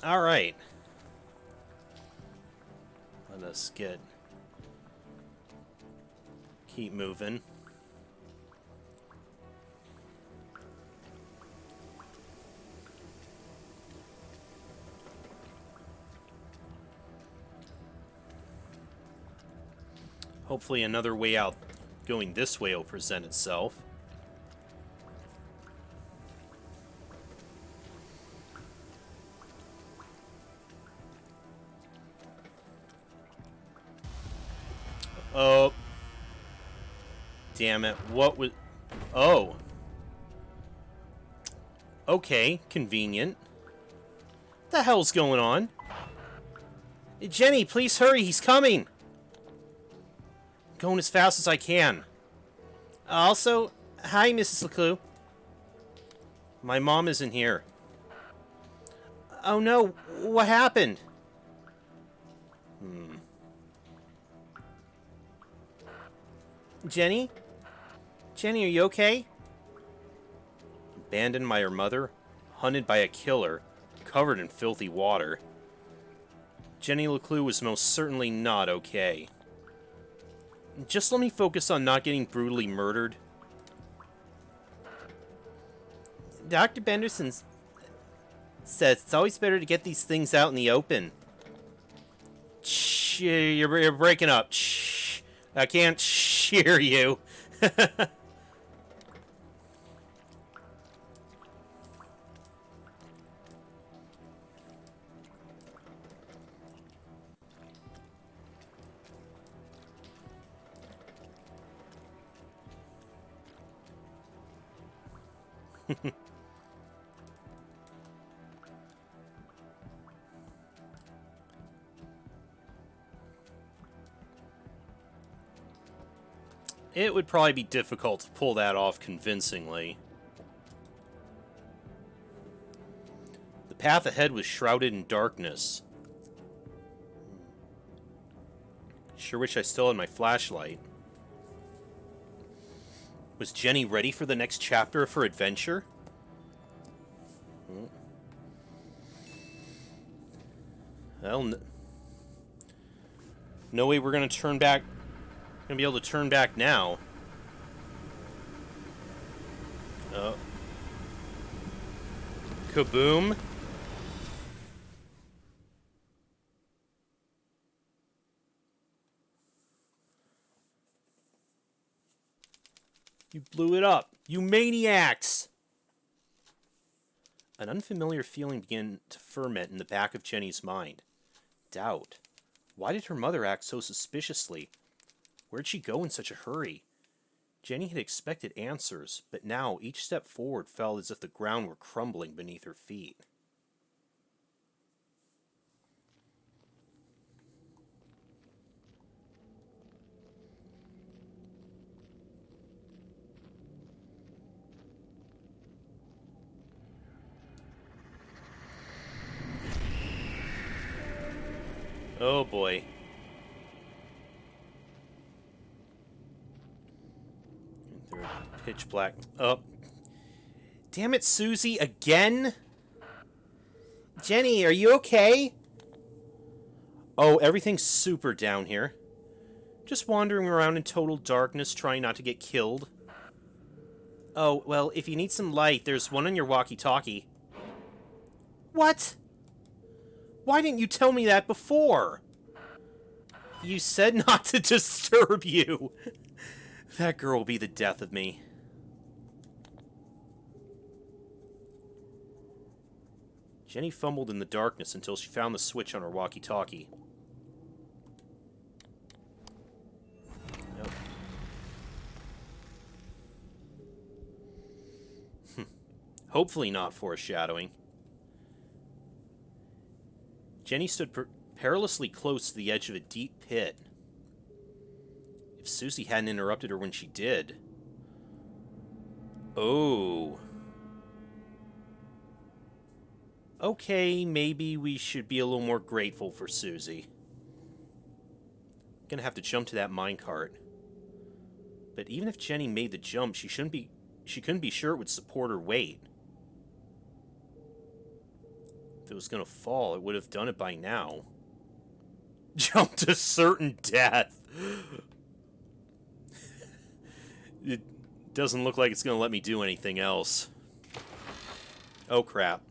Alright. Let us keep moving. Hopefully another way out going this way will present itself. Oh. Damn it. What was... Oh. Okay. Convenient. What the hell's going on? Jenny, please hurry. He's coming. I'm going as fast as I can. Also, hi, Mrs. LeClue. My mom isn't here. Oh no. What happened? Jenny? Jenny, are you okay? Abandoned by her mother, hunted by a killer, covered in filthy water. Jenny LeClue was most certainly not okay. Just let me focus on not getting brutally murdered. Dr. Benderson says it's always better to get these things out in the open. Shh, you're breaking up. Shh, I can't hear you. It would probably be difficult to pull that off convincingly. The path ahead was shrouded in darkness. Sure wish I still had my flashlight. Was Jenny ready for the next chapter of her adventure? Well, no way we're gonna turn back. Gonna be able to turn back now. Kaboom. You blew it up. You maniacs! An unfamiliar feeling began to ferment in the back of Jenny's mind. Doubt. Why did her mother act so suspiciously? Where'd she go in such a hurry? Jenny had expected answers, but now each step forward felt as if the ground were crumbling beneath her feet. Oh boy. Pitch black. Oh. Damn it, Susie, again? Jenny, are you okay? Oh, everything's super down here. Just wandering around in total darkness, trying not to get killed. Oh, well, if you need some light, there's one on your walkie-talkie. What? Why didn't you tell me that before? You said not to disturb you. That girl will be the death of me. Jenny fumbled in the darkness until she found the switch on her walkie-talkie. Nope. Hopefully not foreshadowing. Jenny stood perilously close to the edge of a deep pit. If Susie hadn't interrupted her when she did... Oh... Okay, maybe we should be a little more grateful for Susie. Gonna have to jump to that minecart. But even if Jenny made the jump, she couldn't be sure it would support her weight. If it was gonna fall, it would have done it by now. Jump to certain death. It doesn't look like it's gonna let me do anything else. Oh, crap.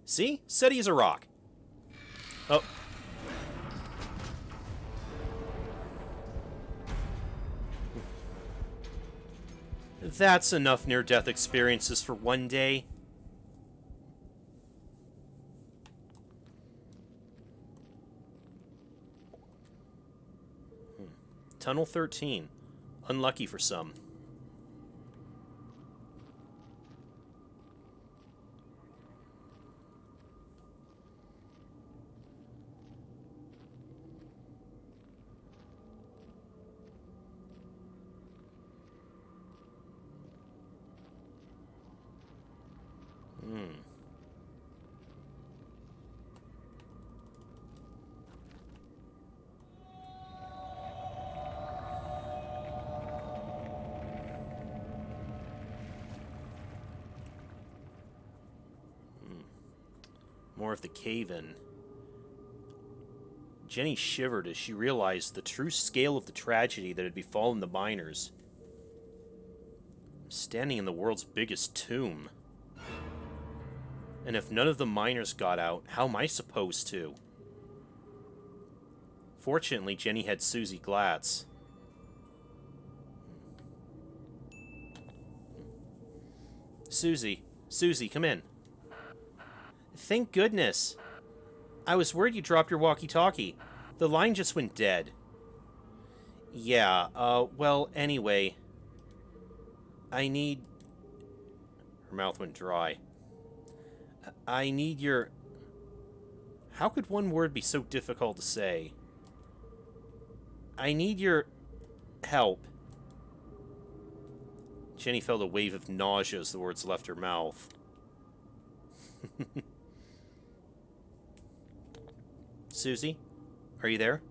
See? Said he's a rock. Oh. That's enough near-death experiences for one day. Tunnel 13. Unlucky for some. More of the cave-in. Jenny shivered as she realized the true scale of the tragedy that had befallen the miners. I'm standing in the world's biggest tomb. And if none of the miners got out, how am I supposed to? Fortunately, Jenny had Susie Glatz. Susie, come in. Thank goodness. I was worried you dropped your walkie-talkie. The line just went dead. Yeah, well, anyway. I need... Her mouth went dry. I need your... How could one word be so difficult to say? I need your... help. Jenny felt a wave of nausea as the words left her mouth. Susie, are you there?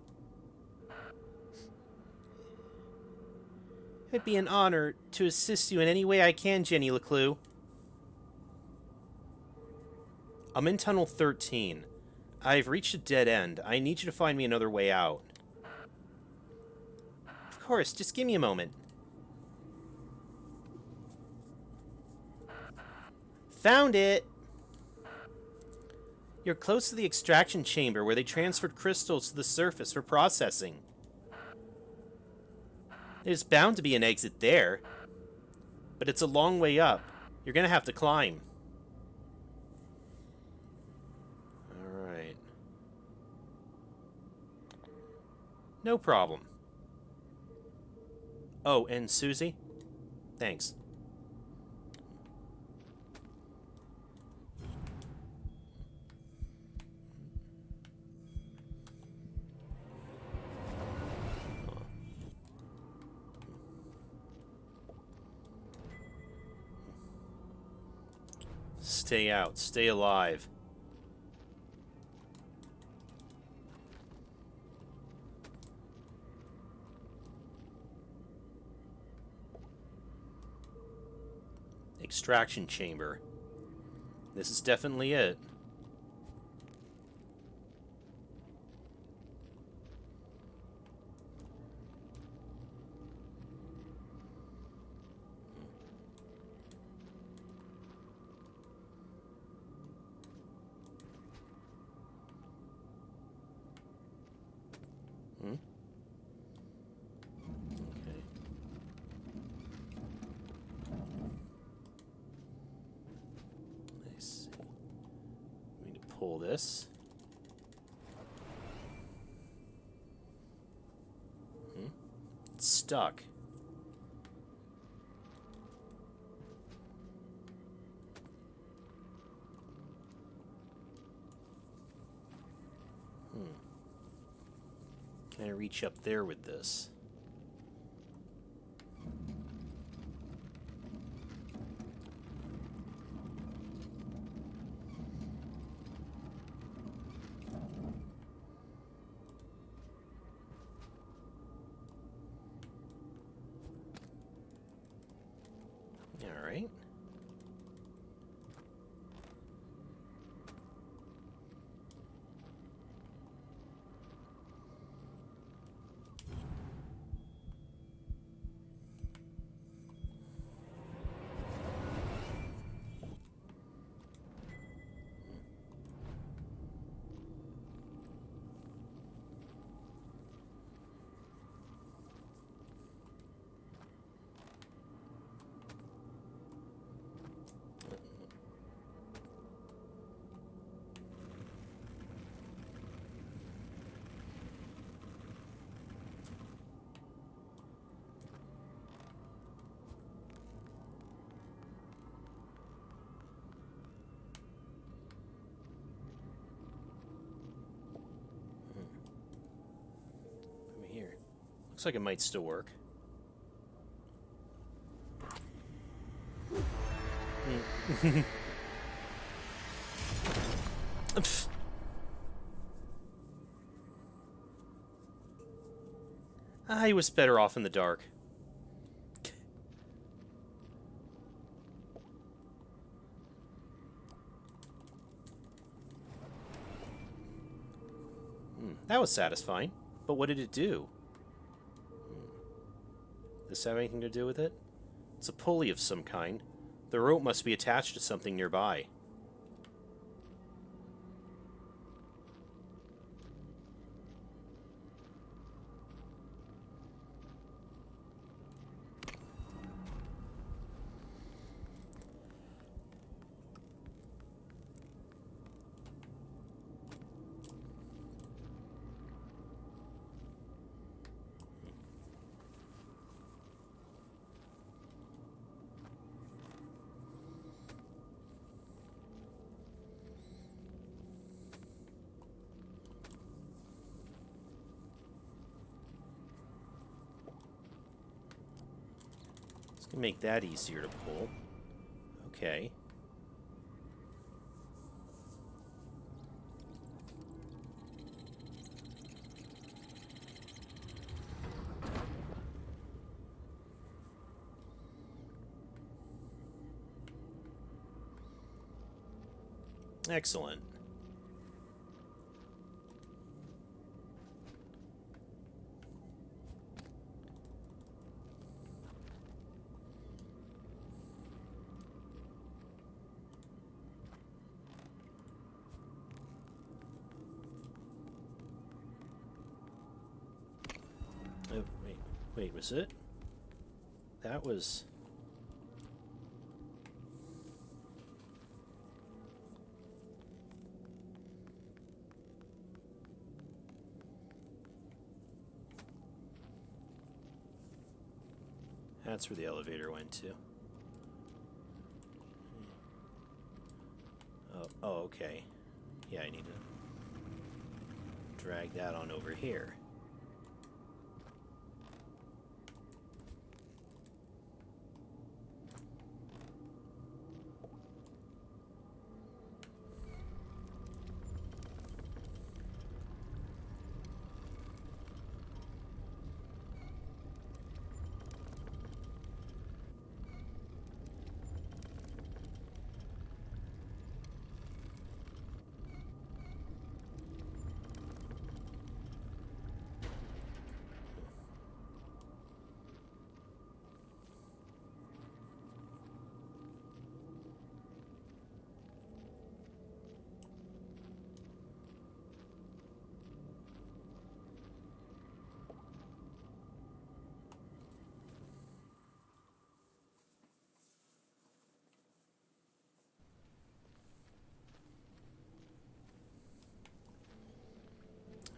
It'd be an honor to assist you in any way I can, Jenny LeClue. I'm in Tunnel 13. I've reached a dead end. I need you to find me another way out. Of course, just give me a moment. Found it! You're close to the extraction chamber where they transferred crystals to the surface for processing. There's bound to be an exit there. But it's a long way up. You're gonna have to climb. Alright. No problem. Oh, and Susie? Thanks. Stay out. Stay alive. Extraction chamber. This is definitely it. Okay. I see. We need to pull this. It's stuck. Can I reach up there with this? All right. Looks like it might still work. I was better off in the dark. That was satisfying. But what did it do? Does this have anything to do with it? It's a pulley of some kind. The rope must be attached to something nearby. Make that easier to pull. Okay. Excellent. Oh, wait, was it? That was... That's where the elevator went to. Oh, okay. Yeah, I need to drag that on over here.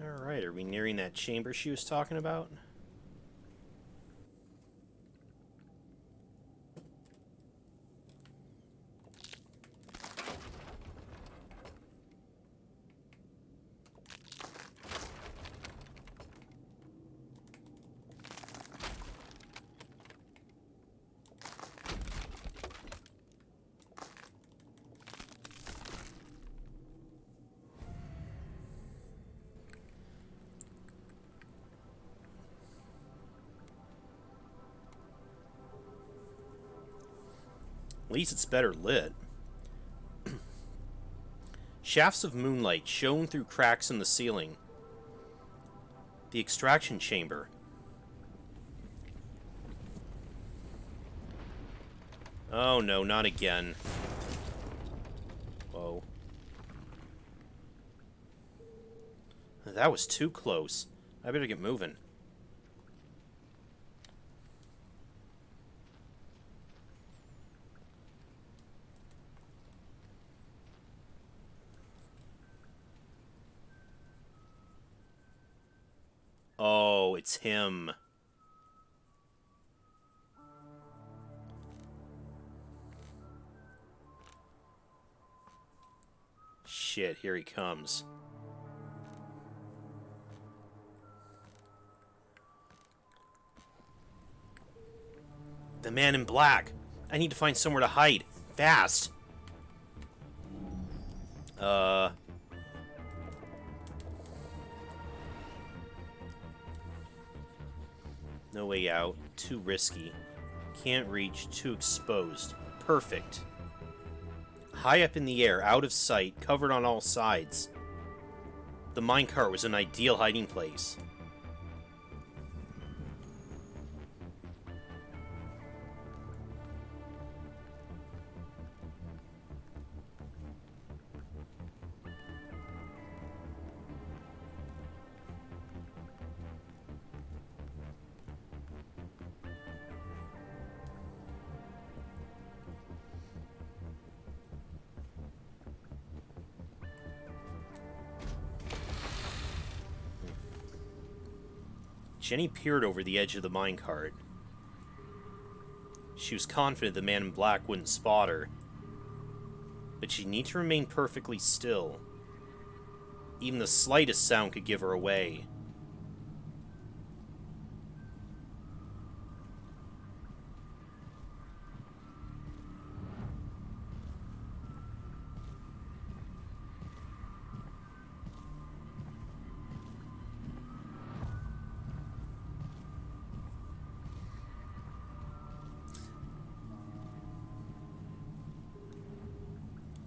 Alright, are we nearing that chamber she was talking about? At least it's better lit. Shafts of moonlight shone through cracks in the ceiling. The extraction chamber. Oh no, not again. Whoa. That was too close. I better get moving. Oh, it's him. Shit, here he comes. The man in black. I need to find somewhere to hide. Fast. No way out. Too risky. Can't reach. Too exposed. Perfect. High up in the air, out of sight, covered on all sides. The minecart was an ideal hiding place. Jenny peered over the edge of the minecart. She was confident the man in black wouldn't spot her, but she'd need to remain perfectly still. Even the slightest sound could give her away.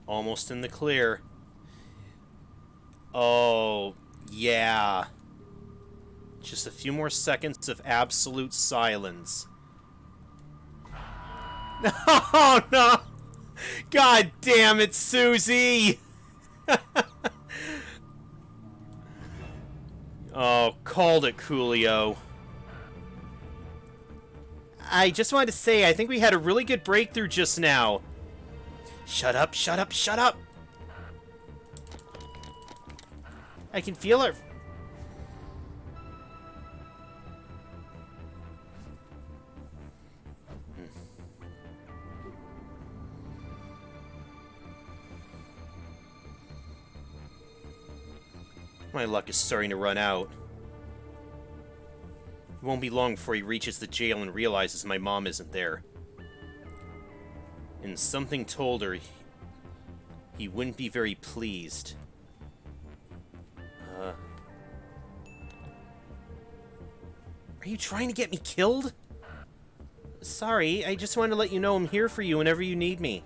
Almost in the clear. Oh, yeah. Just a few more seconds of absolute silence. Oh, no! God damn it, Susie! Oh, called it, Coolio. I just wanted to say, I think we had a really good breakthrough just now. Shut up, shut up, shut up! I can feel her. My luck is starting to run out. It won't be long before he reaches the jail and realizes my mom isn't there. And something told her he wouldn't be very pleased. Are you trying to get me killed? Sorry, I just wanted to let you know I'm here for you whenever you need me.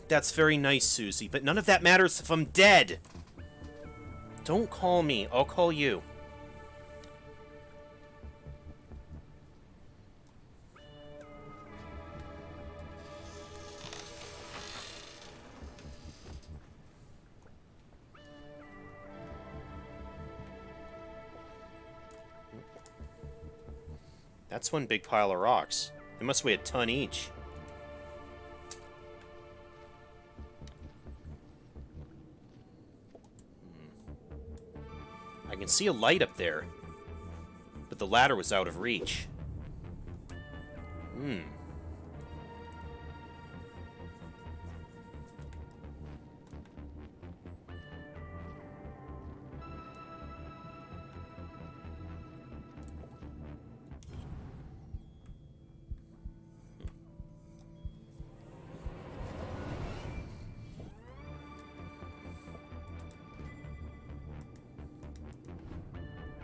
That's very nice, Susie, but none of that matters if I'm dead. Don't call me, I'll call you. That's one big pile of rocks. They must weigh a ton each. I can see a light up there, but the ladder was out of reach.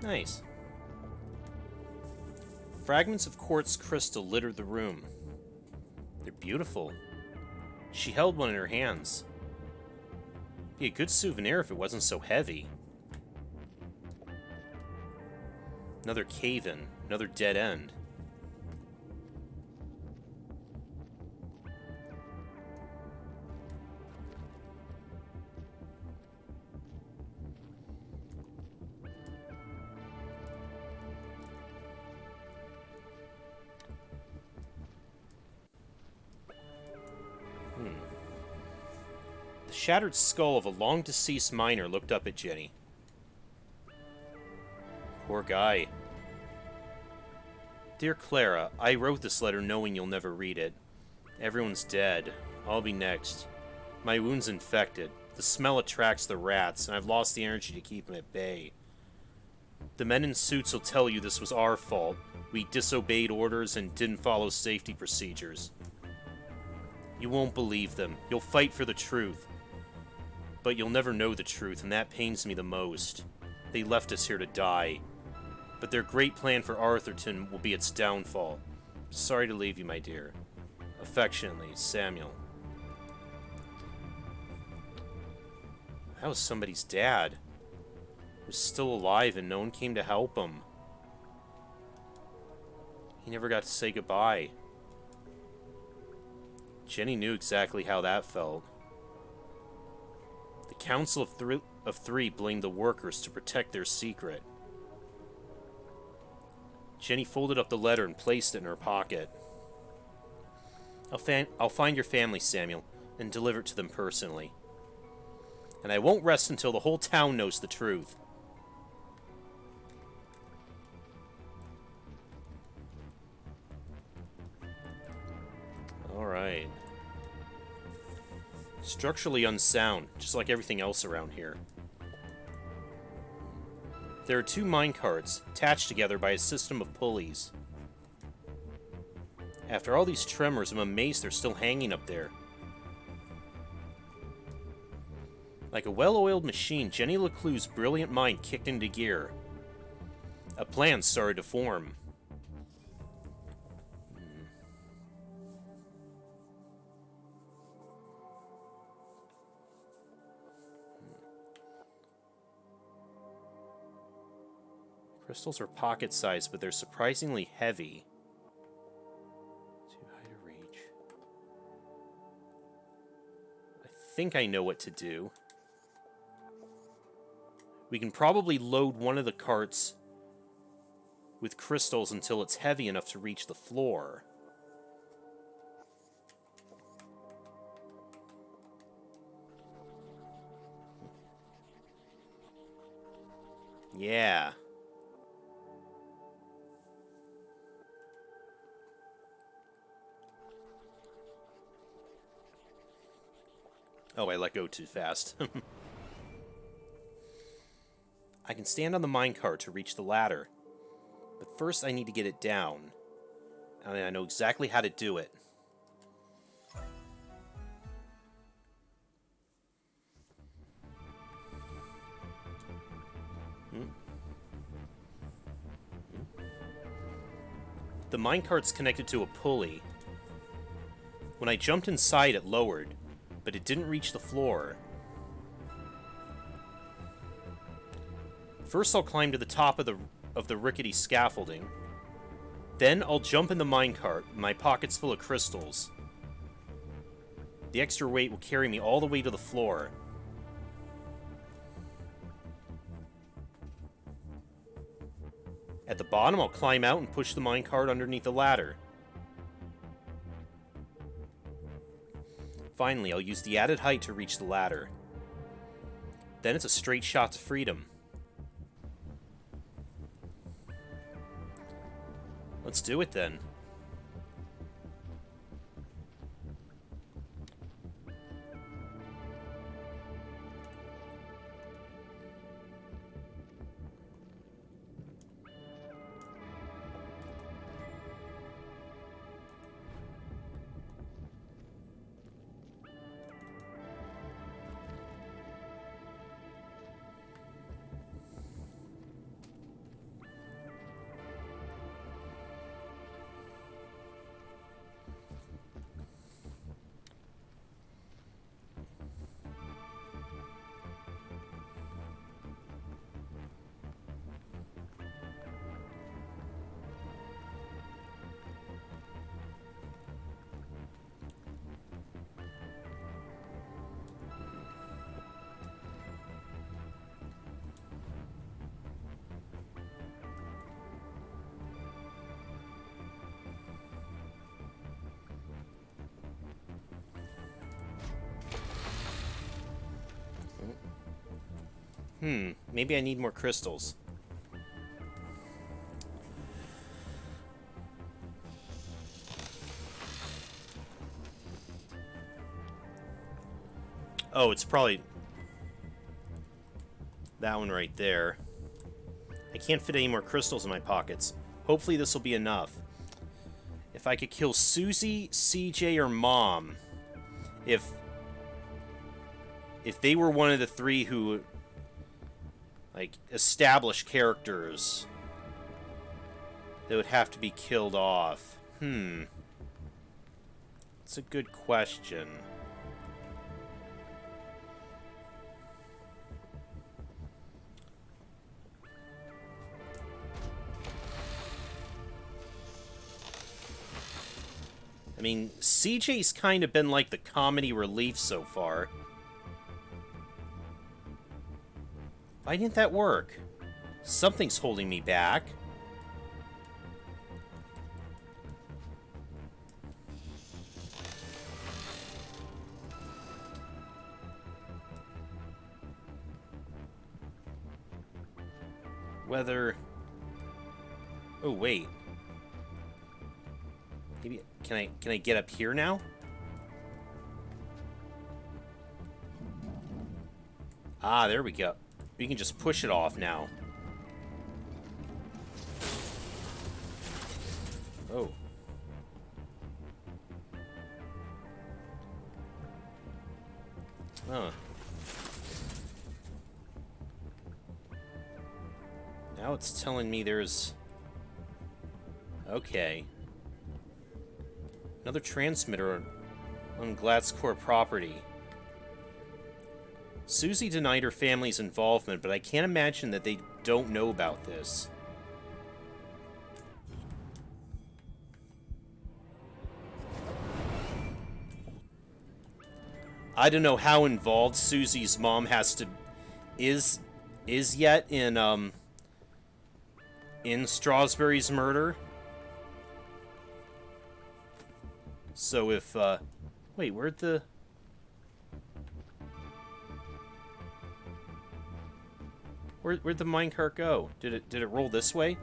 Nice. Fragments of quartz crystal littered the room. They're beautiful. She held one in her hands. Be a good souvenir if it wasn't so heavy. Another cave-in, another dead end. The shattered skull of a long-deceased miner looked up at Jenny. Poor guy. Dear Clara, I wrote this letter knowing you'll never read it. Everyone's dead. I'll be next. My wound's infected. The smell attracts the rats, and I've lost the energy to keep them at bay. The men in suits will tell you this was our fault. We disobeyed orders and didn't follow safety procedures. You won't believe them. You'll fight for the truth. But you'll never know the truth, and that pains me the most. They left us here to die. But their great plan for Arthurton will be its downfall. Sorry to leave you, my dear. Affectionately, Samuel. That was somebody's dad. He was still alive and no one came to help him. He never got to say goodbye. Jenny knew exactly how that felt. The Council of Three blamed the workers to protect their secret. Jenny folded up the letter and placed it in her pocket. I'll find your family, Samuel, and deliver it to them personally. And I won't rest until the whole town knows the truth. Alright. Structurally unsound, just like everything else around here. There are 2 minecarts, attached together by a system of pulleys. After all these tremors, I'm amazed they're still hanging up there. Like a well-oiled machine, Jenny LeClue's brilliant mind kicked into gear. A plan started to form. Crystals are pocket-sized, but they're surprisingly heavy. Too high to reach. I think I know what to do. We can probably load one of the carts with crystals until it's heavy enough to reach the floor. Yeah. Oh, I let go too fast. I can stand on the minecart to reach the ladder, but first I need to get it down, and I know exactly how to do it. The minecart's connected to a pulley. When I jumped inside, it lowered, but it didn't reach the floor. First, I'll climb to the top of the rickety scaffolding. Then, I'll jump in the minecart with my pockets full of crystals. The extra weight will carry me all the way to the floor. At the bottom, I'll climb out and push the minecart underneath the ladder. Finally, I'll use the added height to reach the ladder. Then it's a straight shot to freedom. Let's do it then. Maybe I need more crystals. Oh, it's probably that one right there. I can't fit any more crystals in my pockets. Hopefully this will be enough. If I could kill Susie, CJ, or Mom. If they were one of the three who, like, established characters, they would have to be killed off. It's a good question. I mean, CJ's kind of been like the comedy relief so far. Why didn't that work? Something's holding me back. Whether... Oh, wait. Maybe... Can I get up here now? Ah, there we go. We can just push it off now. Oh. Huh. Now it's telling me there's... Okay. Another transmitter on Glad's core property. Susie denied her family's involvement, but I can't imagine that they don't know about this. I don't know how involved Susie's mom is yet in Strasberry's murder. So if wait, where'd the Where'd the minecart go? Did it roll this way?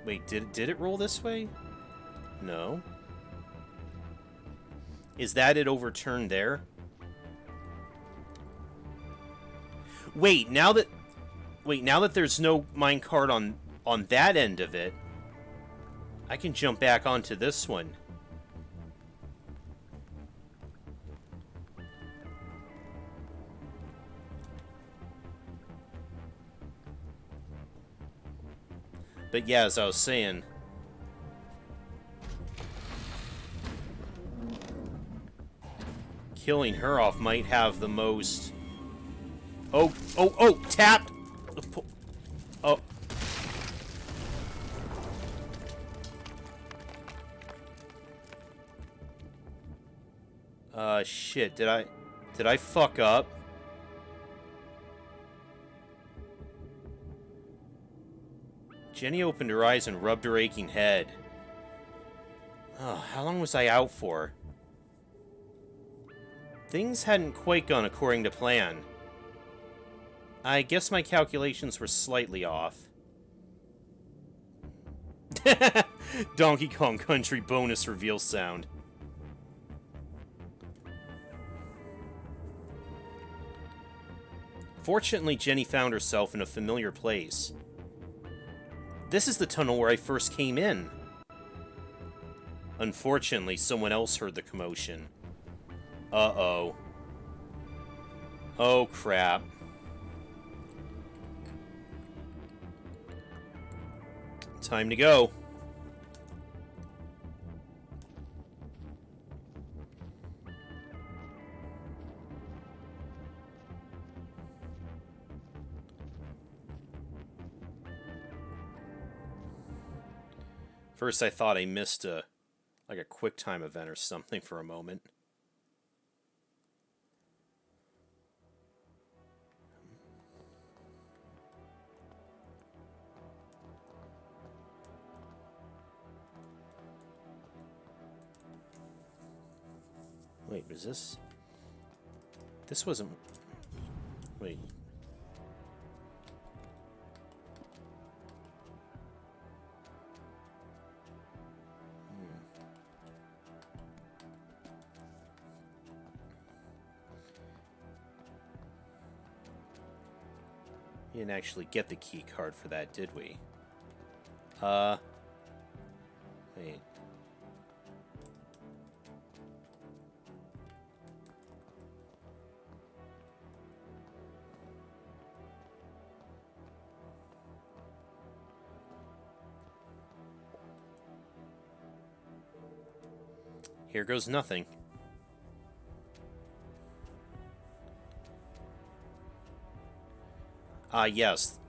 Wait, did it roll this way? No. Is that it overturned there? Wait, now that there's no minecart on that end of it, I can jump back onto this one. But yeah, as I was saying, killing her off might have the most... Oh, tapped! Oh. Shit, did I fuck up? Jenny opened her eyes and rubbed her aching head. Oh, how long was I out for? Things hadn't quite gone according to plan. I guess my calculations were slightly off. Donkey Kong Country bonus reveal sound. Fortunately, Jenny found herself in a familiar place. This is the tunnel where I first came in. Unfortunately, someone else heard the commotion. Uh-oh. Oh, crap. Time to go. First, I thought I missed a quick time event or something for a moment. Wait, was this? This wasn't... Wait. We didn't actually get the key card for that, did we? Wait. Here goes nothing. Yes.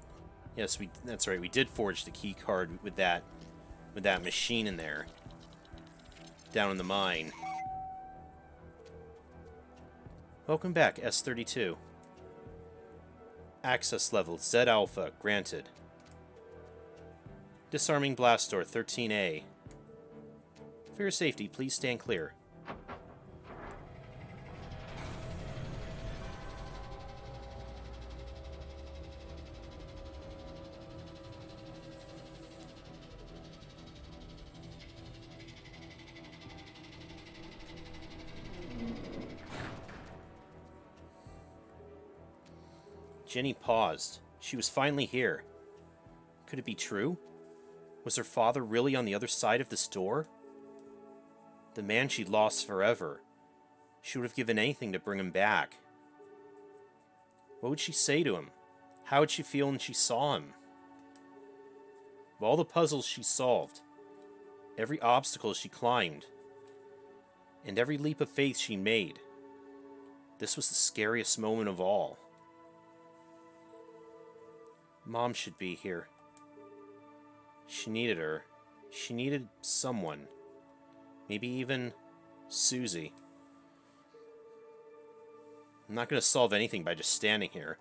Yes, that's right. We did forge the key card with that machine in there. Down in the mine. Welcome back, S32. Access level Z Alpha granted. Disarming blast door 13A. For your safety, please stand clear. Jenny paused. She was finally here. Could it be true? Was her father really on the other side of this door? The man she'd lost forever. She would have given anything to bring him back. What would she say to him? How would she feel when she saw him? Of all the puzzles she solved, every obstacle she climbed, and every leap of faith she made, this was the scariest moment of all. Mom should be here. She needed her. She needed someone. Maybe even Susie. I'm not going to solve anything by just standing here.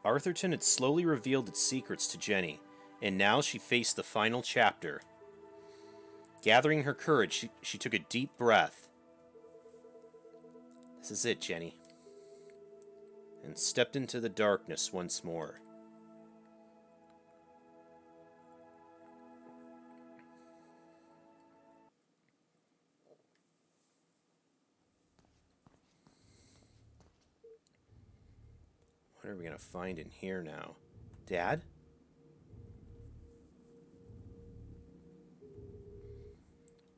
Arthurton had slowly revealed its secrets to Jenny, and now she faced the final chapter. Gathering her courage, she took a deep breath. This is it, Jenny. And stepped into the darkness once more. What are we going to find in here now? Dad?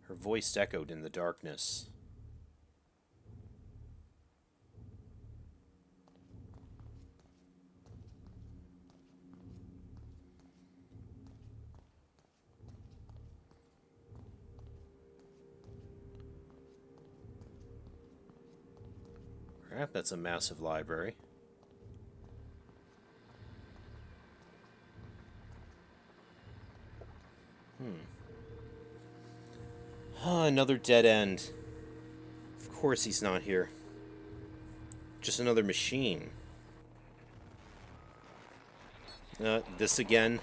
Her voice echoed in the darkness. Crap, that's a massive library. Another dead end. Of course he's not here. Just another machine. This again.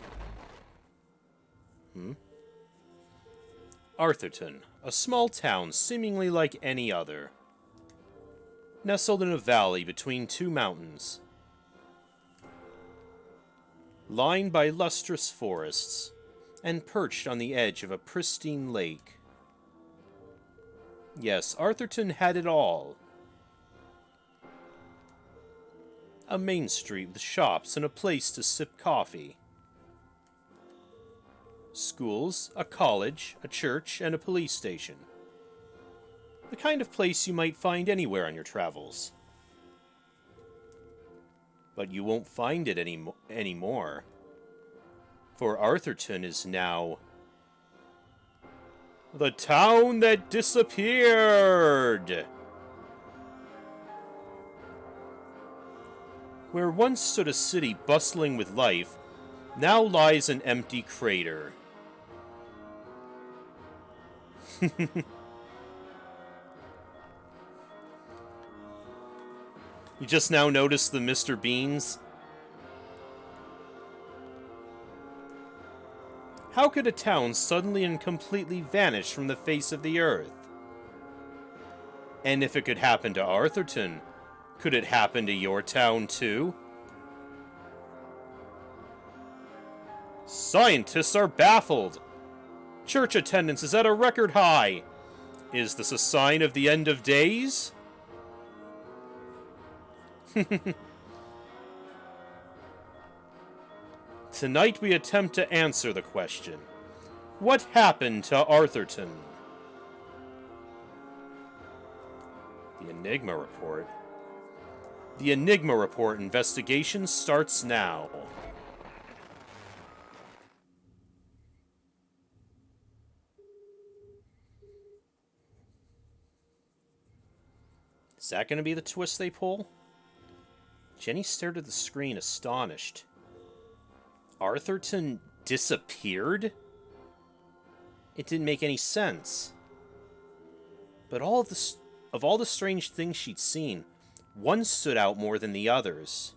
Arthurton, a small town seemingly like any other. Nestled in a valley between two mountains. Lined by lustrous forests, and perched on the edge of a pristine lake. Yes, Arthurton had it all. A main street with shops and a place to sip coffee. Schools, a college, a church, and a police station. The kind of place you might find anywhere on your travels. But you won't find it anymore. For Arthurton is now the town that disappeared! Where once stood a city bustling with life, now lies an empty crater. You just now noticed the Mr. Beans? How could a town suddenly and completely vanish from the face of the earth? And if it could happen to Arthurton, could it happen to your town too? Scientists are baffled. Church attendance is at a record high. Is this a sign of the end of days? Tonight we attempt to answer the question, what happened to Arthurton? The Enigma Report. The Enigma Report investigation starts now. Is that going to be the twist they pull? Jenny stared at the screen, astonished. Arthurton disappeared? It didn't make any sense. But of all the strange things she'd seen, one stood out more than the others.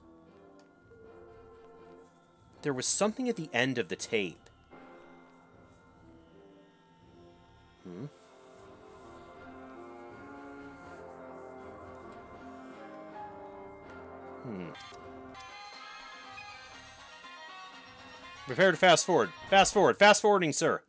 There was something at the end of the tape. Prepare to fast forward. Fast forward. Fast forwarding, sir.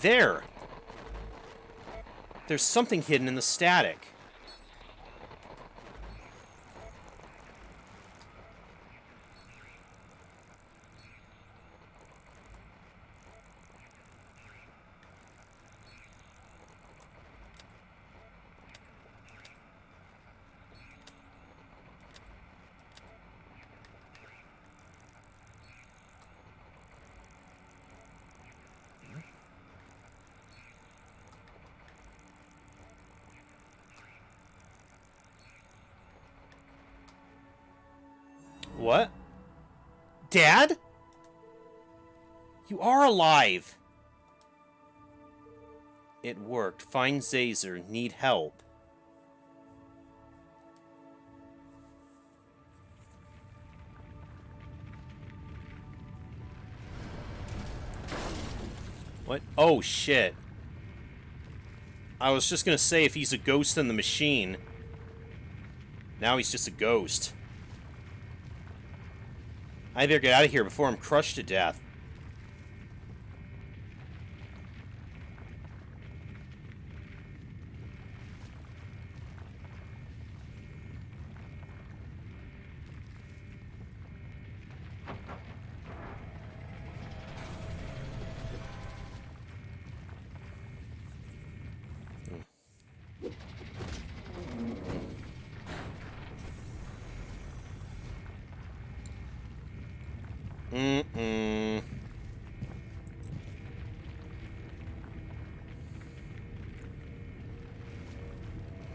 There! There's something hidden in the static. What? Dad? You are alive! It worked. Find Zazer. Need help. What? Oh, shit. I was just gonna say if he's a ghost in the machine. Now he's just a ghost. I better get out of here before I'm crushed to death.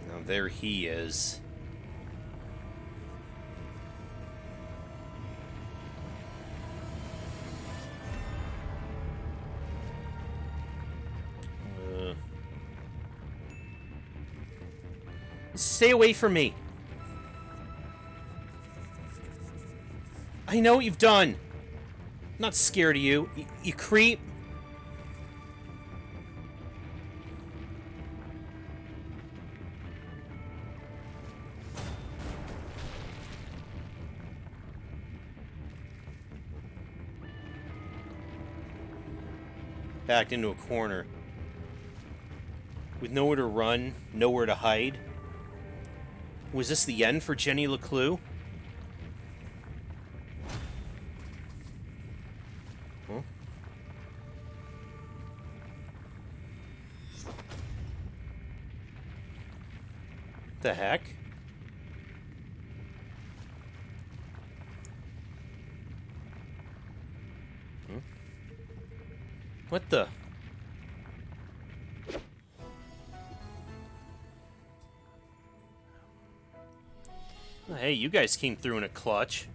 Now there he is. Stay away from me. I know what you've done. I'm not scared of you. You creep. Backed into a corner. With nowhere to run, nowhere to hide. Was this the end for Jenny LeClue? Huh? The heck? What the? Hey, you guys came through in a clutch.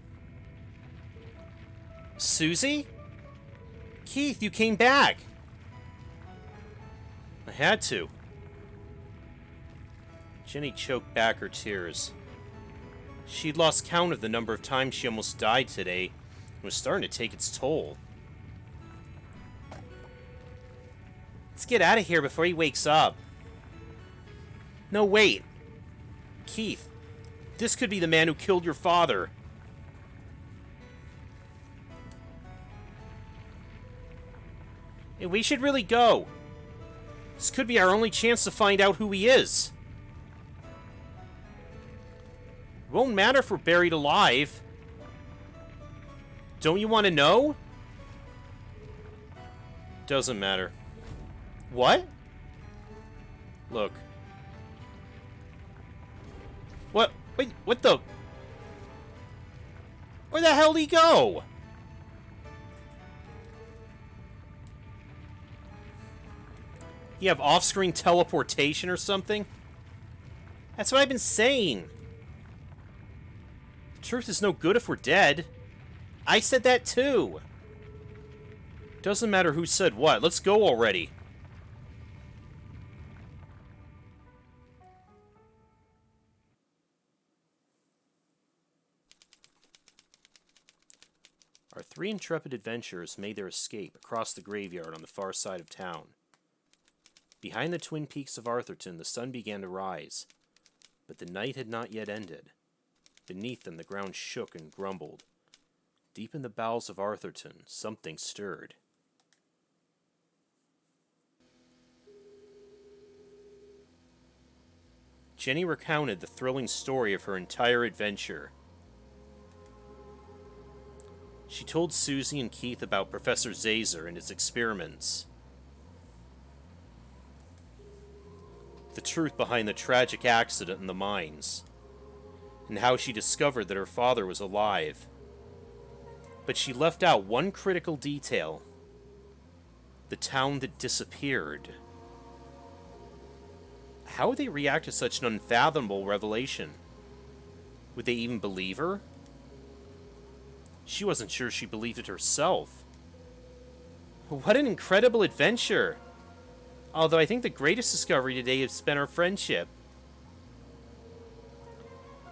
Susie? Keith, you came back. I had to. Jenny choked back her tears. She'd lost count of the number of times she almost died today. It was starting to take its toll. Let's get out of here before he wakes up. No, wait. Keith, this could be the man who killed your father. And we should really go. This could be our only chance to find out who he is. It won't matter if we're buried alive. Don't you want to know? Doesn't matter. What? Look. What? Wait, what the? Where the hell did he go? You have off-screen teleportation or something? That's what I've been saying. The truth is no good if we're dead. I said that too. Doesn't matter who said what. Let's go already. Our three intrepid adventurers made their escape across the graveyard on the far side of town. Behind the twin peaks of Arthurton, the sun began to rise, but the night had not yet ended. Beneath them, the ground shook and grumbled. Deep in the bowels of Arthurton, something stirred. Jenny recounted the thrilling story of her entire adventure. She told Susie and Keith about Professor Zazer and his experiments. The truth behind the tragic accident in the mines, and how she discovered that her father was alive. But she left out one critical detail. The town that disappeared. How would they react to such an unfathomable revelation? Would they even believe her? She wasn't sure she believed it herself. What an incredible adventure! Although I think the greatest discovery today has been our friendship.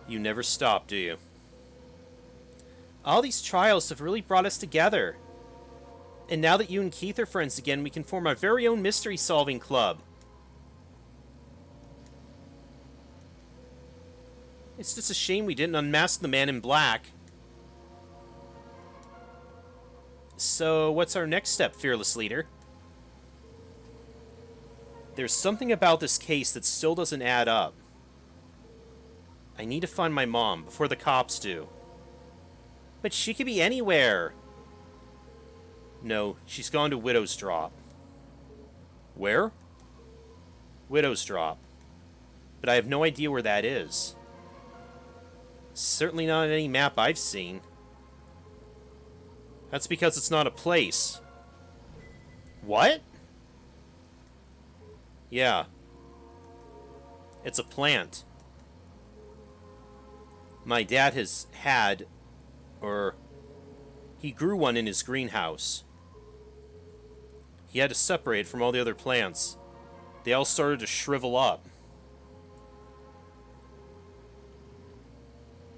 You never stop, do you? All these trials have really brought us together. And now that you and Keith are friends again, we can form our very own mystery-solving club. It's just a shame we didn't unmask the man in black. So, what's our next step, fearless leader? There's something about this case that still doesn't add up. I need to find my mom before the cops do. But she could be anywhere. No, she's gone to Widow's Drop. Where? Widow's Drop. But I have no idea where that is. Certainly not on any map I've seen. That's because it's not a place. What? Yeah. It's a plant. My dad has had, or he grew one in his greenhouse. He had to separate it from all the other plants. They all started to shrivel up.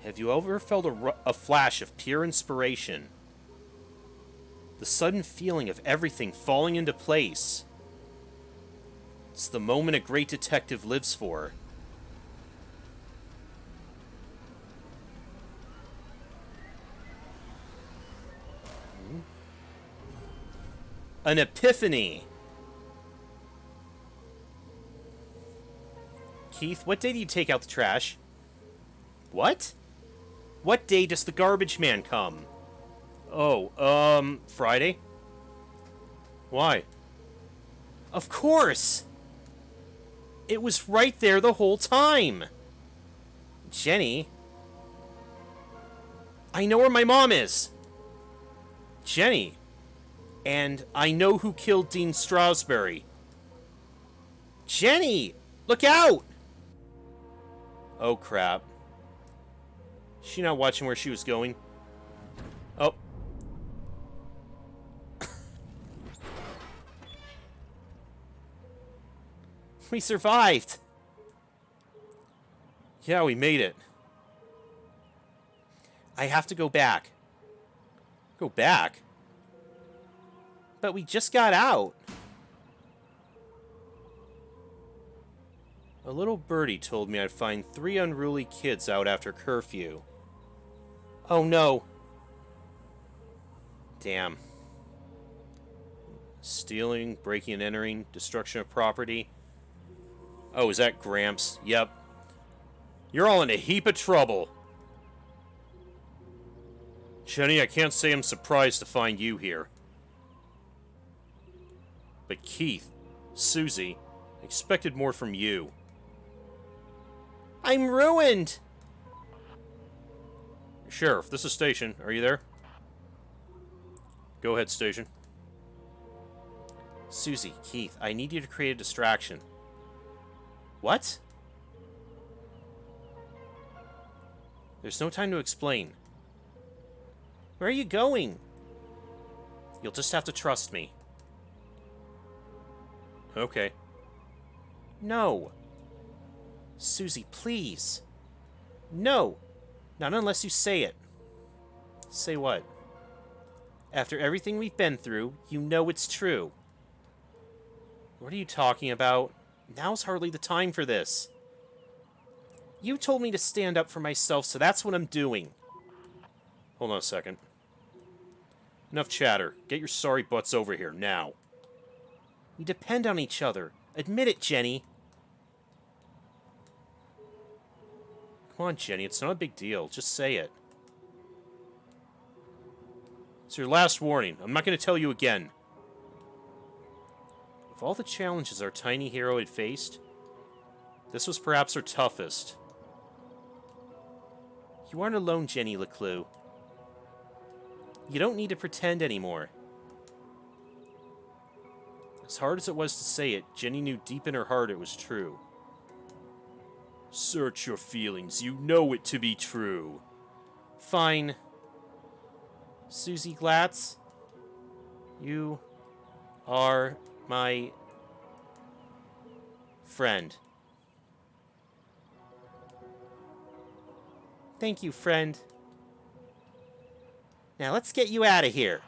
Have you ever felt a flash of pure inspiration? The sudden feeling of everything falling into place. It's the moment a great detective lives for. An epiphany! Keith, what day do you take out the trash? What? What day does the garbage man come? Oh, Friday? Why? Of course! It was right there the whole time! Jenny? I know where my mom is! Jenny? And I know who killed Dean Strasberry. Jenny! Look out! Oh, crap. Is she not watching where she was going? Oh. We survived! Yeah, we made it. I have to go back. Go back? But we just got out. A little birdie told me I'd find 3 unruly kids out after curfew. Oh no! Damn. Stealing, breaking and entering, destruction of property. Oh, is that Gramps? Yep. You're all in a heap of trouble. Jenny, I can't say I'm surprised to find you here. But Keith, Susie, I expected more from you. I'm ruined! Sheriff, this is Station. Are you there? Go ahead, Station. Susie, Keith, I need you to create a distraction. What? There's no time to explain. Where are you going? You'll just have to trust me. Okay. No. Susie, please. No. Not unless you say it. Say what? After everything we've been through, you know it's true. What are you talking about? Now's hardly the time for this. You told me to stand up for myself, so that's what I'm doing. Hold on a second. Enough chatter. Get your sorry butts over here, now. We depend on each other. Admit it, Jenny. Come on, Jenny. It's not a big deal. Just say it. It's your last warning. I'm not going to tell you again. Of all the challenges our tiny hero had faced, this was perhaps her toughest. You aren't alone, Jenny LeClue. You don't need to pretend anymore. As hard as it was to say it, Jenny knew deep in her heart it was true. Search your feelings. You know it to be true. Fine. Susie Glatz, you are my friend. Thank you, friend. Now let's get you out of here.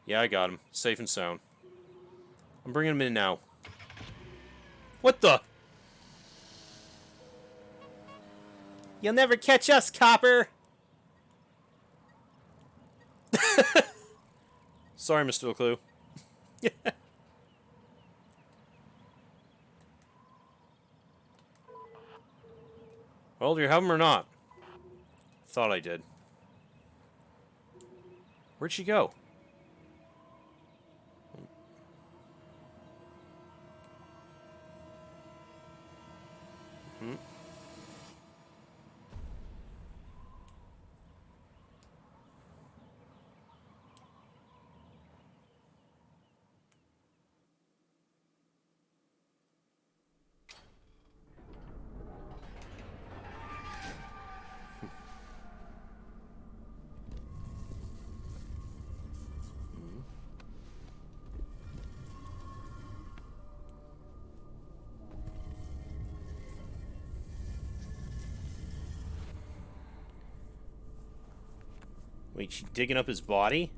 Yeah, I got him. Safe and sound. I'm bringing him in now. What the? You'll never catch us, copper! Sorry, Mr. LeClue. Well, do you have him or not? Thought I did. Where'd she go? Hmm. Wait, she digging up his body?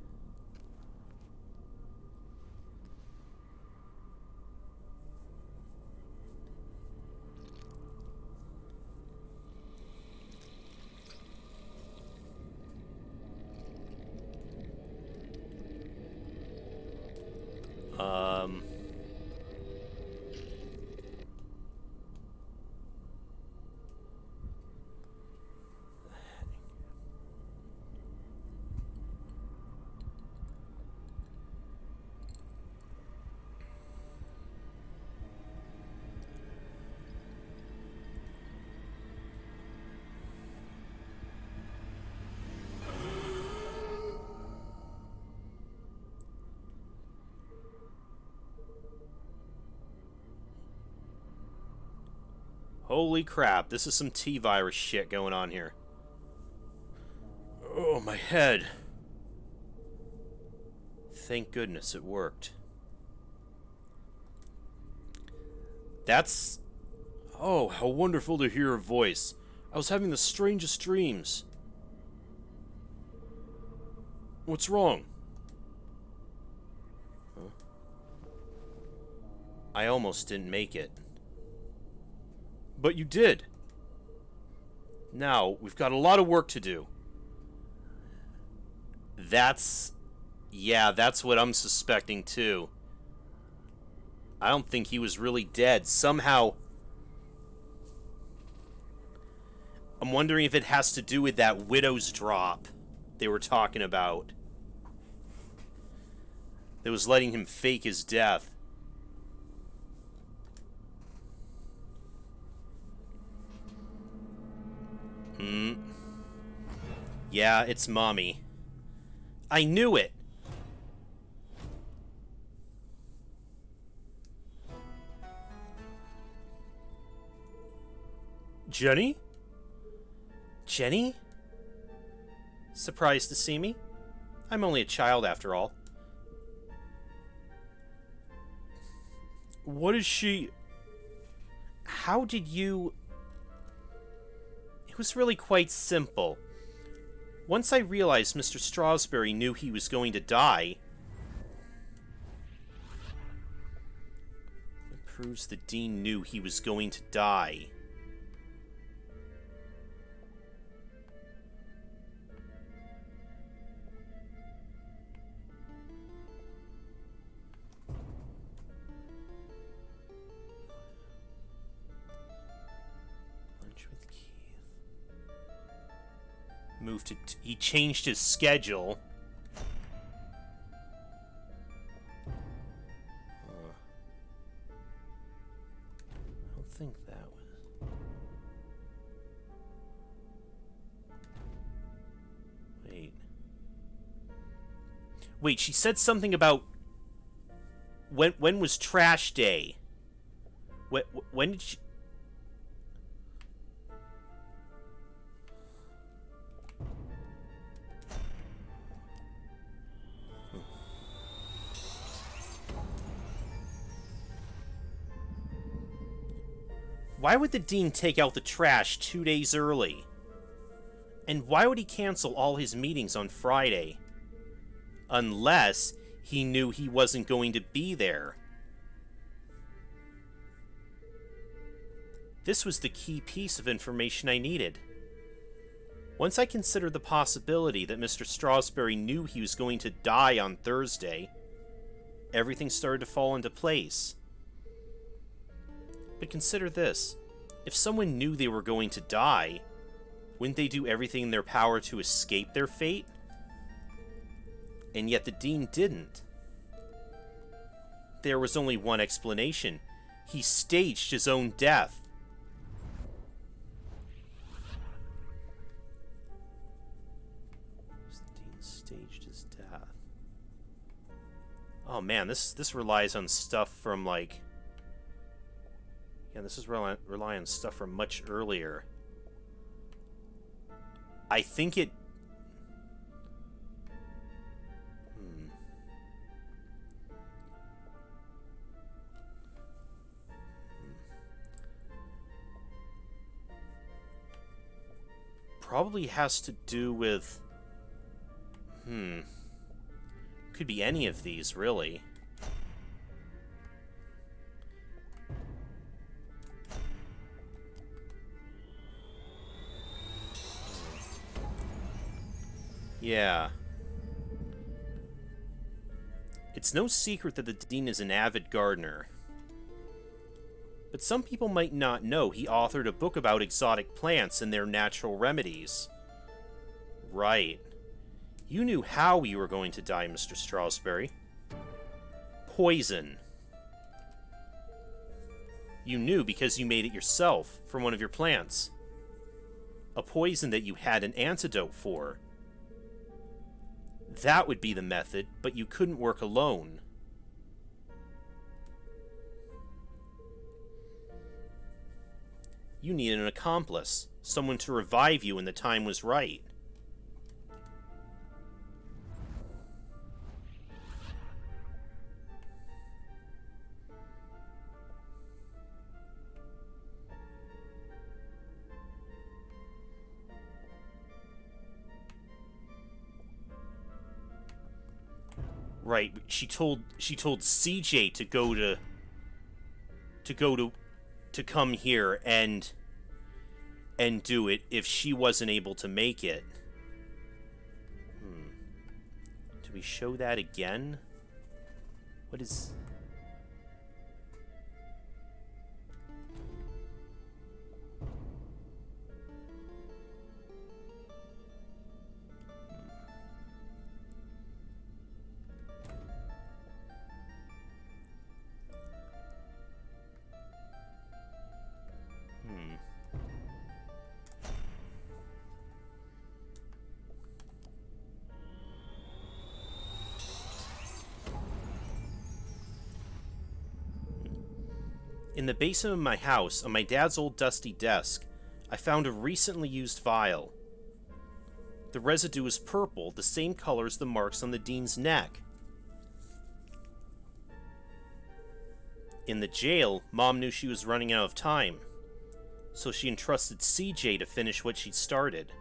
Holy crap, this is some T-virus shit going on here. Oh, my head. Thank goodness it worked. That's... Oh, how wonderful to hear her voice. I was having the strangest dreams. What's wrong? Huh? I almost didn't make it. But you did. Now, we've got a lot of work to do. Yeah, that's what I'm suspecting too. I don't think he was really dead. Somehow, I'm wondering if it has to do with that widow's drop they were talking about. That was letting him fake his death. Yeah, it's Mommy. I knew it! Jenny? Jenny? Surprised to see me? I'm only a child after all. What is she... How did you... It was really quite simple. Once I realized Mr. Strawberry knew he was going to die... It proves the Dean knew he was going to die. Moved to... he changed his schedule. I don't think that was... Wait, she said something about... When was trash day? When did she... Why would the Dean take out the trash 2 days early? And why would he cancel all his meetings on Friday? Unless he knew he wasn't going to be there. This was the key piece of information I needed. Once I considered the possibility that Mr. Strawberry knew he was going to die on Thursday, everything started to fall into place. But consider this. If someone knew they were going to die, wouldn't they do everything in their power to escape their fate? And yet the Dean didn't. There was only one explanation. He staged his own death. The Dean staged his death. Oh man, this relies on stuff from like... Yeah, this is rely on stuff from much earlier. I think it... Probably has to do with... Could be any of these, really. Yeah. It's no secret that the Dean is an avid gardener. But some people might not know he authored a book about exotic plants and their natural remedies. Right. You knew how you were going to die, Mr. Strawberry. Poison. You knew because you made it yourself from one of your plants. A poison that you had an antidote for. That would be the method, but you couldn't work alone. You needed an accomplice, someone to revive you when the time was right. Right, she told CJ to go to to come here and do it if she wasn't able to make it. Do we show that again? What is... In the basement of my house, on my dad's old dusty desk, I found a recently used vial. The residue is purple, the same color as the marks on the Dean's neck. In the jail, Mom knew she was running out of time, so she entrusted CJ to finish what she'd started.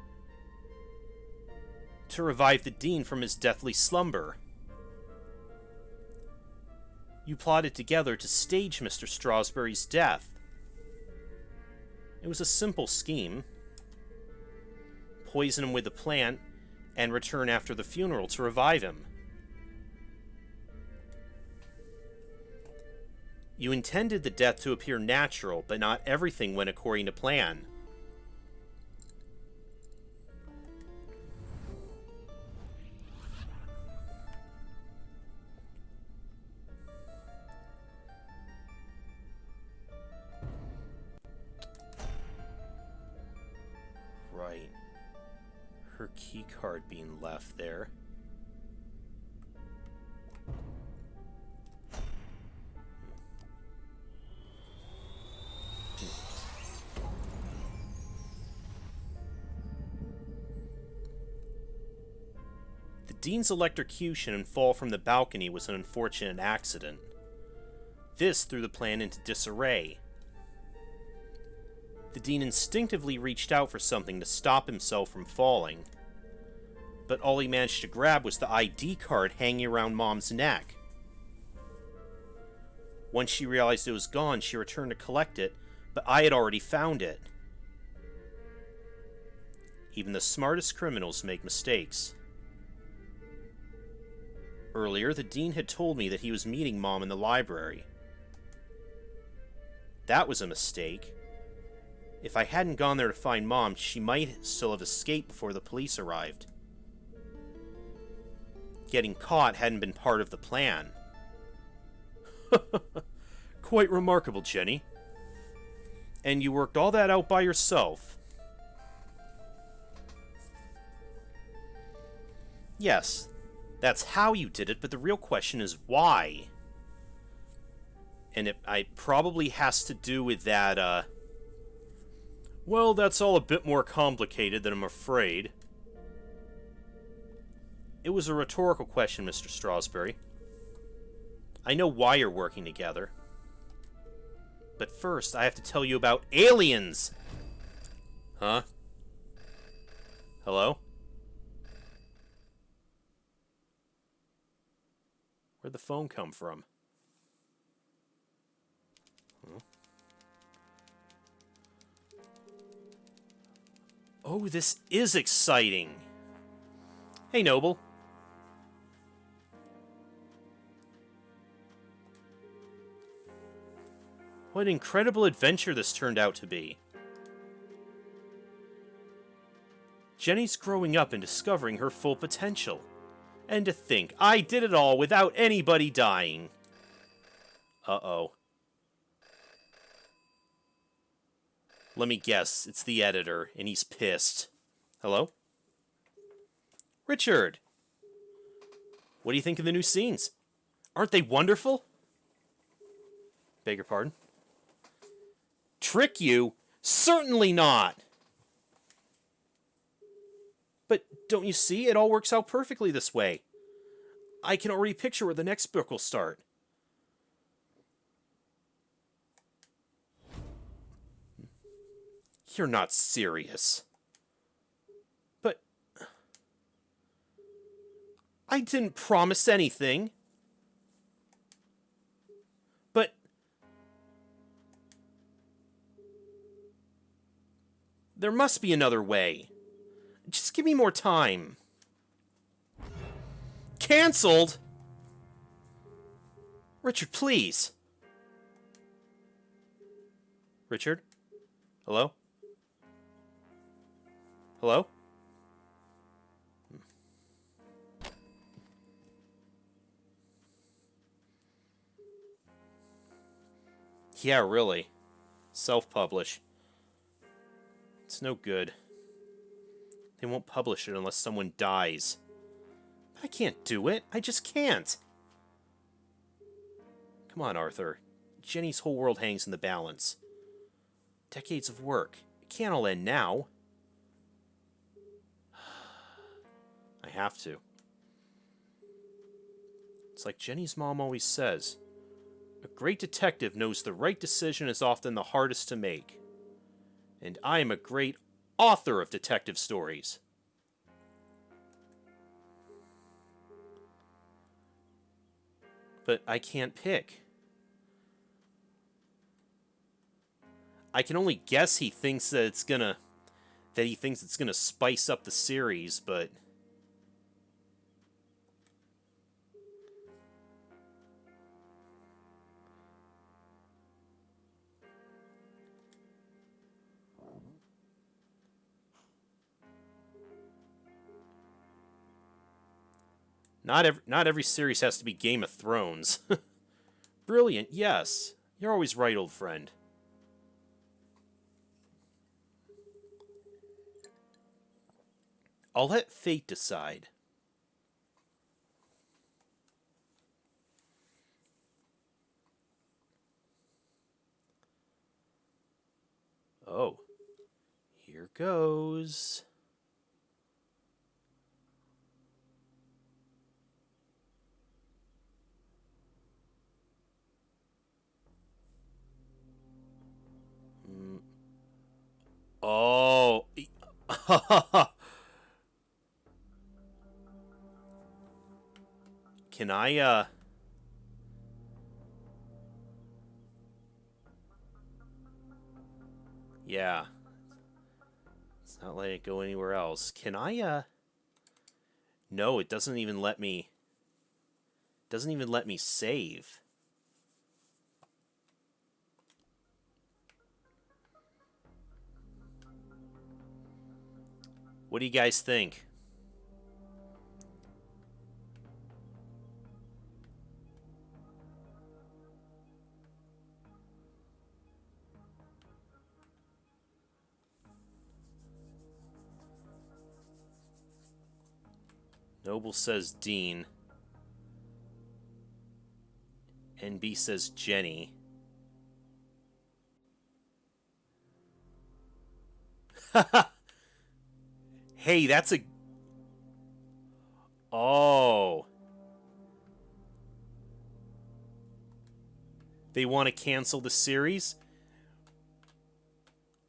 To revive the Dean from his deathly slumber. You plotted together to stage Mr. Strasberry's death. It was a simple scheme. Poison him with the plant, and return after the funeral to revive him. You intended the death to appear natural, but not everything went according to plan. Right. Her keycard being left there. The Dean's electrocution and fall from the balcony was an unfortunate accident. This threw the plan into disarray. The Dean instinctively reached out for something to stop himself from falling, but all he managed to grab was the ID card hanging around Mom's neck. Once she realized it was gone, she returned to collect it, but I had already found it. Even the smartest criminals make mistakes. Earlier, the Dean had told me that he was meeting Mom in the library. That was a mistake. If I hadn't gone there to find Mom, she might still have escaped before the police arrived. Getting caught hadn't been part of the plan. Quite remarkable, Jenny. And you worked all that out by yourself. Yes, that's how you did it, but the real question is why? And it probably has to do with that, well, that's all a bit more complicated than I'm afraid. It was a rhetorical question, Mr. Strasberry. I know why you're working together. But first, I have to tell you about aliens! Huh? Hello? Where'd the phone come from? Huh? Oh, this is exciting! Hey, Noble. What an incredible adventure this turned out to be. Jenny's growing up and discovering her full potential. And to think, I did it all without anybody dying. Uh-oh. Let me guess, it's the editor, and he's pissed. Hello? Richard! What do you think of the new scenes? Aren't they wonderful? Beg your pardon? Trick you? Certainly not! But don't you see? It all works out perfectly this way. I can already picture where the next book will start. You're not serious. But I didn't promise anything. But There must be another way. Just give me more time. Cancelled? Richard, please. Richard? Hello? Hello? Yeah, really. Self-publish. It's no good. They won't publish it unless someone dies. But I can't do it. I just can't. Come on, Arthur. Jenny's whole world hangs in the balance. Decades of work. It can't all end now. I have to. It's like Jenny's mom always says. A great detective knows the right decision is often the hardest to make. And I am a great author of detective stories. But I can't pick. I can only guess he thinks that it's gonna spice up the series, but not every series has to be Game of Thrones. Brilliant, yes. You're always right, old friend. I'll let fate decide. Oh. Here goes. Oh. Can I, Yeah. It's not letting it go anywhere else. Can I, No, it doesn't even let me... Doesn't even let me save. What do you guys think? Noble says Dean. NB says Jenny. Hey, that's a... Oh. They want to cancel the series?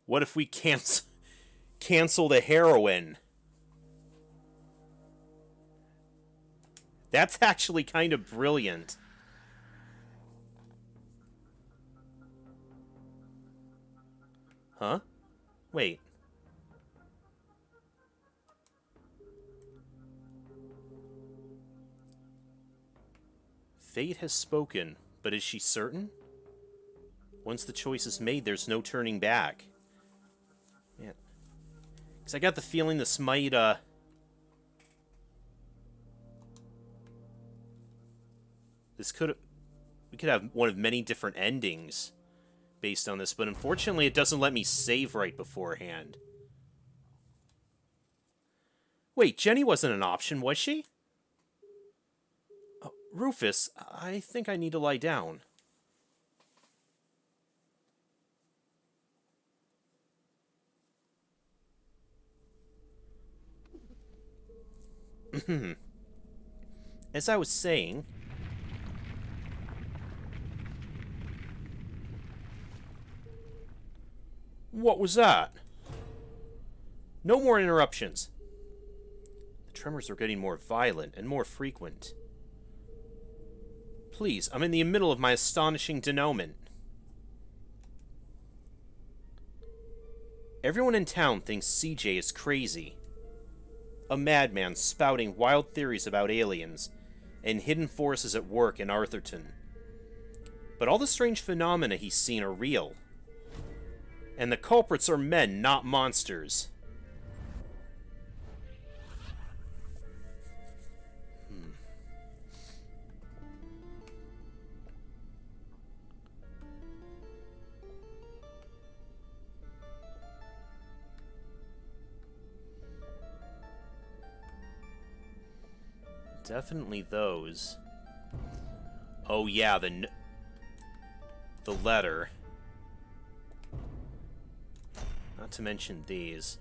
What if we cancel the heroine? That's actually kind of brilliant. Huh? Wait. Fate has spoken, but is she certain? Once the choice is made, there's no turning back. Man. Because I got the feeling this might, we could have one of many different endings based on this, but unfortunately it doesn't let me save right beforehand. Wait, Jenny wasn't an option, was she? Rufus, I think I need to lie down. As I was saying... What was that? No more interruptions. The tremors are getting more violent and more frequent. Please, I'm in the middle of my astonishing denouement. Everyone in town thinks CJ is crazy. A madman spouting wild theories about aliens and hidden forces at work in Arthurton. But all the strange phenomena he's seen are real. And the culprits are men, not monsters. Definitely those. Oh yeah, the letter. Not to mention these.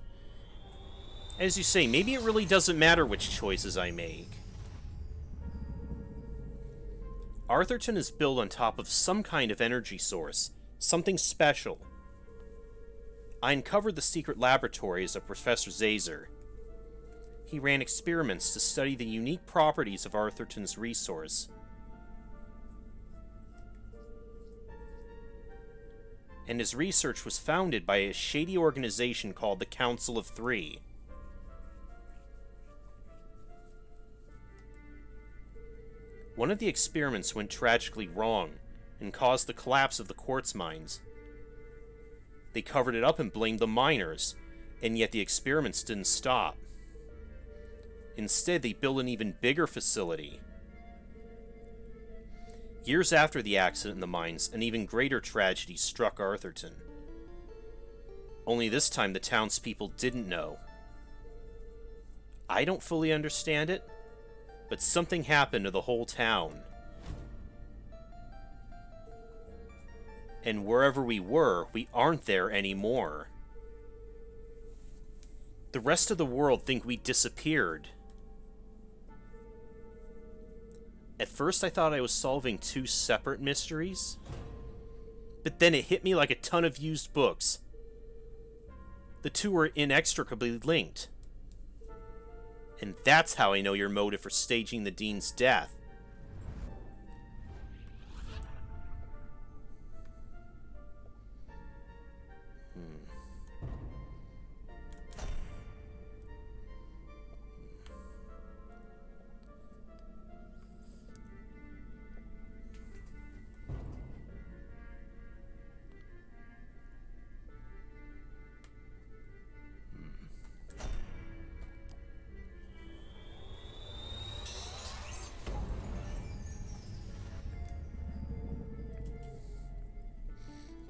As you say, maybe it really doesn't matter which choices I make. Arthurton is built on top of some kind of energy source. Something special. I uncovered the secret laboratories of Professor Zazer. He ran experiments to study the unique properties of Arthurton's resource. And his research was founded by a shady organization called the Council of Three. One of the experiments went tragically wrong and caused the collapse of the quartz mines. They covered it up and blamed the miners, and yet the experiments didn't stop. Instead, they built an even bigger facility. Years after the accident in the mines, an even greater tragedy struck Arthurton. Only this time the townspeople didn't know. I don't fully understand it, but something happened to the whole town. And wherever we were, we aren't there anymore. The rest of the world think we disappeared. At first I thought I was solving two separate mysteries, but then it hit me like a ton of used books. The two were inextricably linked. And that's how I know your motive for staging the Dean's death.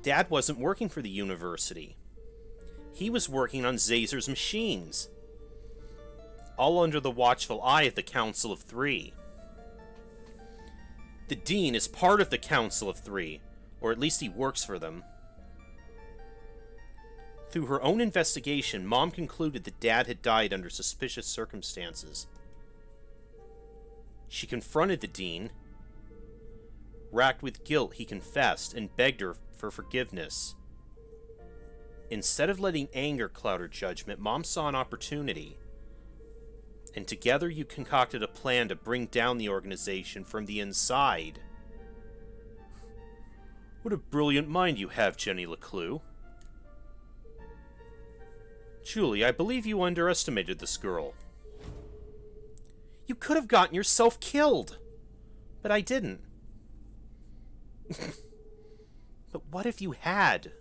Dad wasn't working for the university. He was working on Zazer's machines. All under the watchful eye of the Council of Three. The Dean is part of the Council of Three, or at least he works for them. Through her own investigation, Mom concluded that Dad had died under suspicious circumstances. She confronted the Dean. Racked with guilt, he confessed and begged her for forgiveness. Instead of letting anger cloud her judgment, Mom saw an opportunity. And together you concocted a plan to bring down the organization from the inside. What a brilliant mind you have, Jenny LeClue. Julie, I believe you underestimated this girl. You could have gotten yourself killed. But I didn't. But what if you had?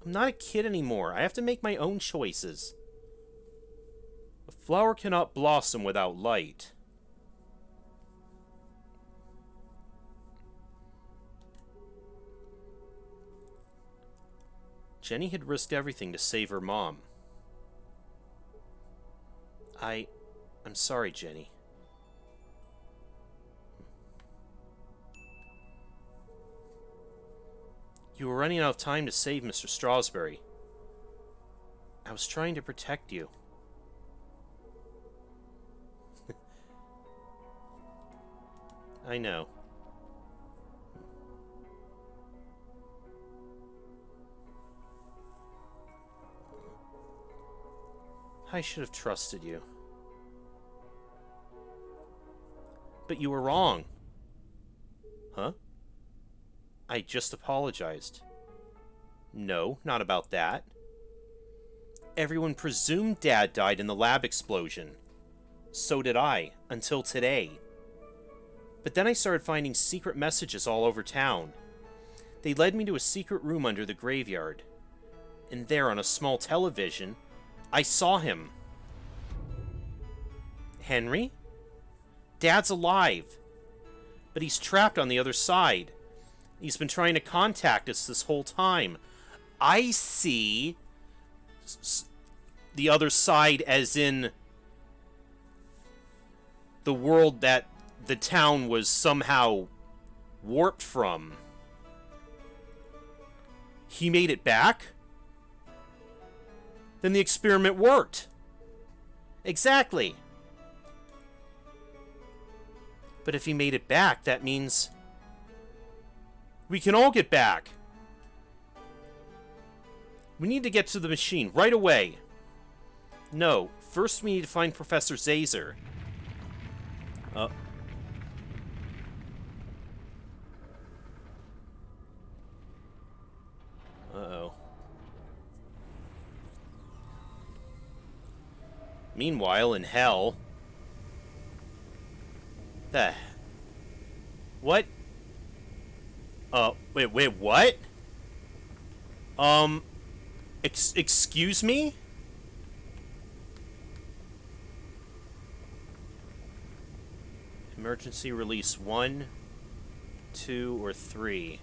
I'm not a kid anymore. I have to make my own choices. A flower cannot blossom without light. Jenny had risked everything to save her mom. I'm sorry, Jenny. You were running out of time to save Mr. Strasberry. I was trying to protect you. I know. I should have trusted you. But you were wrong. Huh? I just apologized. No, not about that. Everyone presumed Dad died in the lab explosion. So did I, until today. But then I started finding secret messages all over town. They led me to a secret room under the graveyard. And there, on a small television, I saw him. Henry? Dad's alive. But he's trapped on the other side. He's been trying to contact us this whole time. I see the other side as in the world that the town was somehow warped from. He made it back? Then the experiment worked. Exactly. But if he made it back, that means we can all get back. We need to get to the machine right away. No, first we need to find Professor Zazer. Uh-oh. Meanwhile, in hell... What? Wait, what? Excuse me? Emergency release 1, 2, or 3.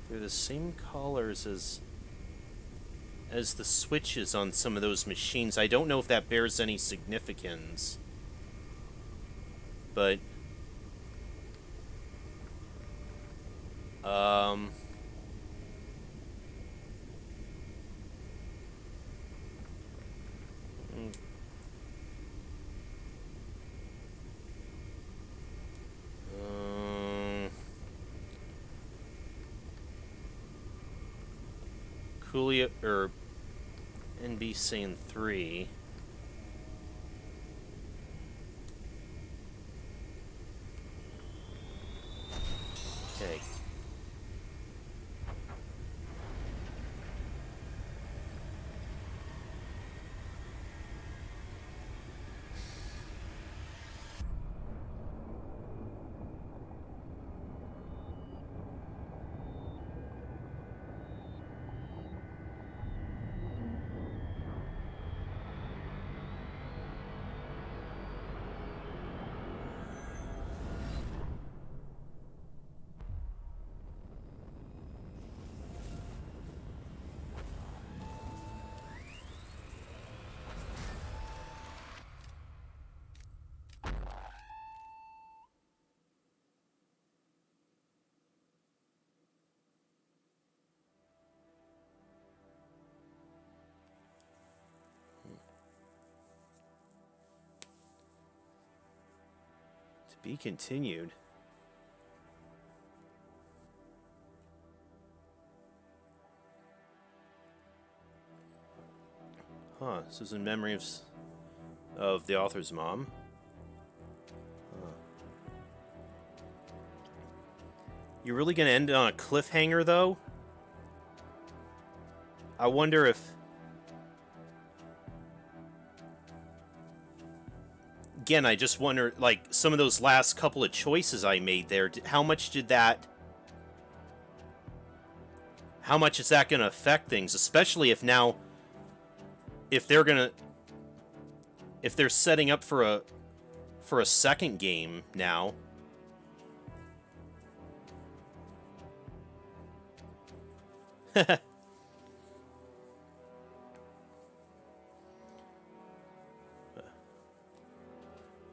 They're the same colors as the switches on some of those machines. I don't know if that bears any significance. But Coolio, or NB saying 3. Okay. To be continued. Huh, this is in memory of the author's mom. Huh. You're really gonna end on a cliffhanger, though? I wonder if... Again, I just wonder, like, some of those last couple of choices I made there, how much did that... How much is that gonna affect things? Especially if now... If they're setting up for a second game now.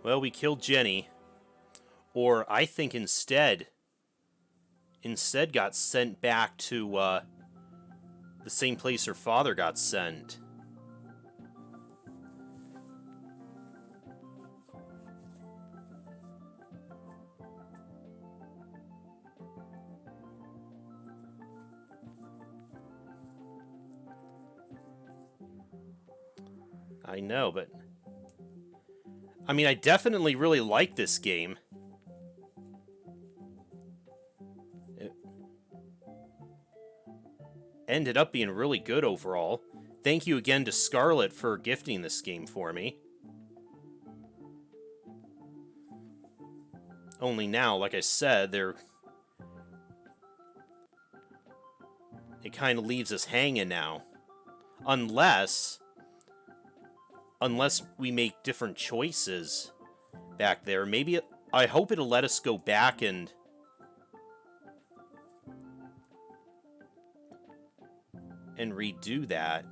Well, we killed Jenny. Or I think instead got sent back to the same place her father got sent. I know, but I mean, I definitely really like this game. It ended up being really good overall. Thank you again to Scarlett for gifting this game for me. Only now, like I said, it kind of leaves us hanging now. Unless we make different choices back there. Maybe I hope it'll let us go back and redo that.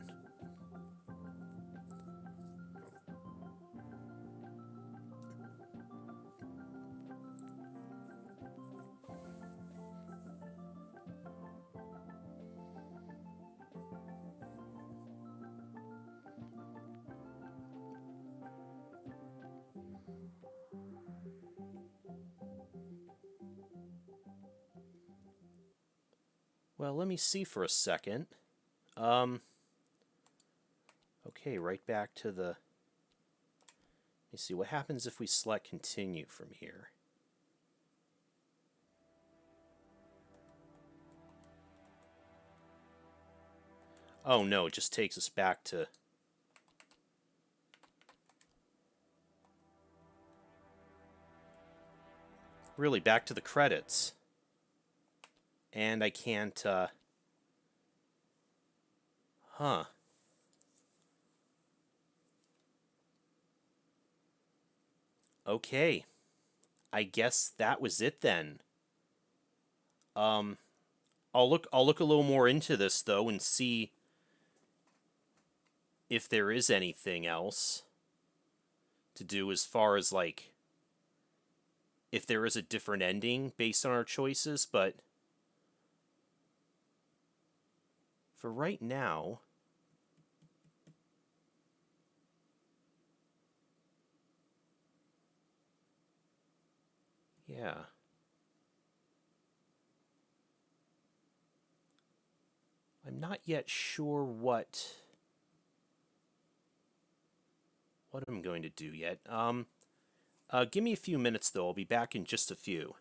Well, let me see for a second. Okay, right back to the... Let me see, what happens if we select continue from here? Oh no, it just takes us back to... Really, back to the credits. And I can't, Huh. Okay. I guess that was it then. Um, I'll look a little more into this though and see if there is anything else to do as far as like if there is a different ending based on our choices, but for right now, yeah. I'm not yet sure what I'm going to do yet. Give me a few minutes though. I'll be back in just a few.